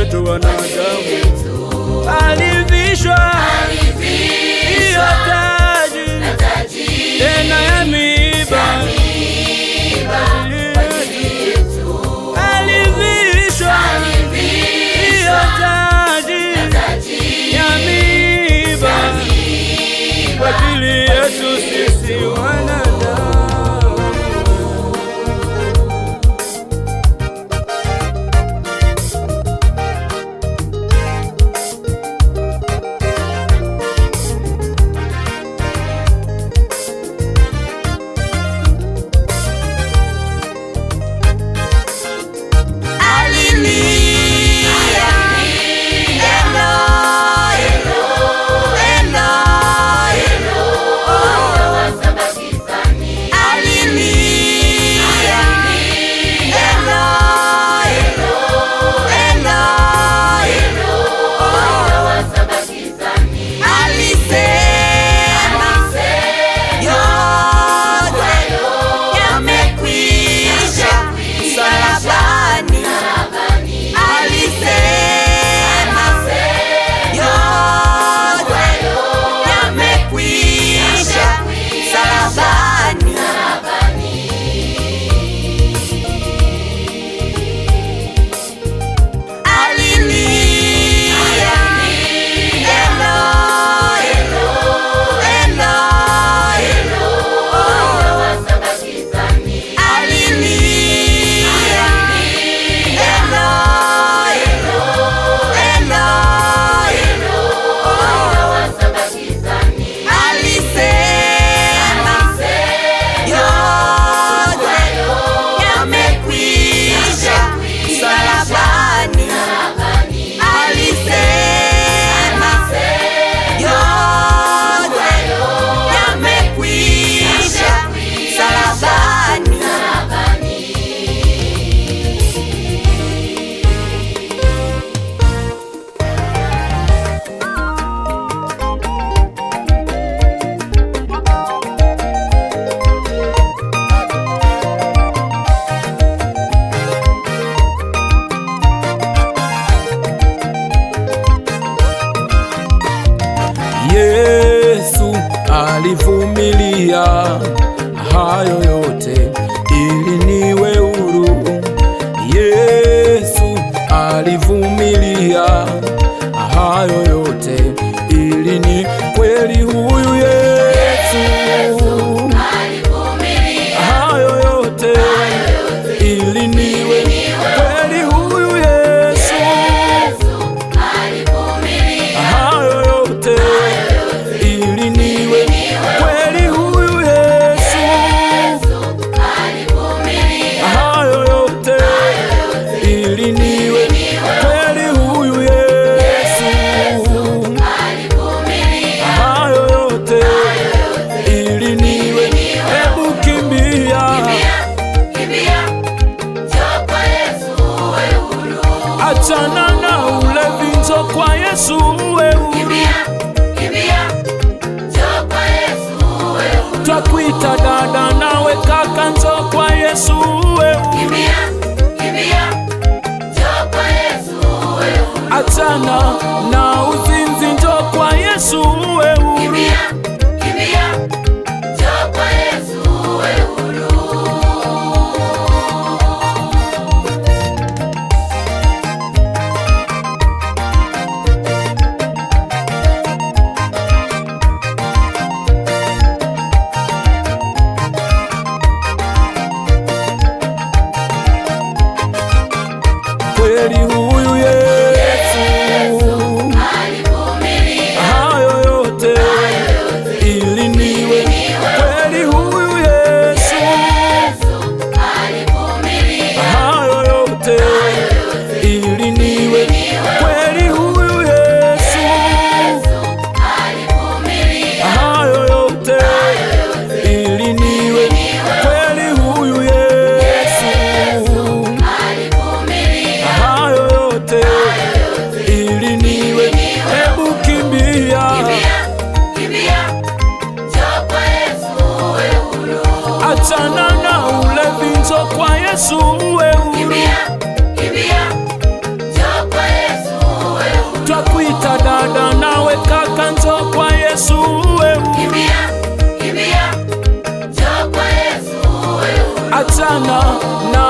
yetu wanadamu. Alivishwa hiyo taji tena ya miiba. Alivishwa hiyo taji ya miiba kwa ajili yetu sisi wanadamu. Yesu alivumilia hayo yote ili niwe huru. Yesu alivumilia hayo yote ili ni kweli huyu Yesu alivumilia hayo yote ili niwe kweli huyu Yesu alivumilia hayo yote ili niwe kweli huyu Yesu alivumilia hayo yote ili niwe kweli huyu Yesu alivumilia hayo yote ili niwe. Hebu kimbia, njoo kwa Yesu uwe huru. Achana na ulevi, njoo kwa Yesu uwe huru. Twakuita dada nawe kaka, njoo kwa Yesu uwe huru. Achana na uzinzi, njoo kwa Yesu uwe huru. Kweli huyu Yesu vita dada, nawe kaka, njoo kwa Yesu uwe huru. Kimbia, njoo kwa Yesu uwe huru. Achana na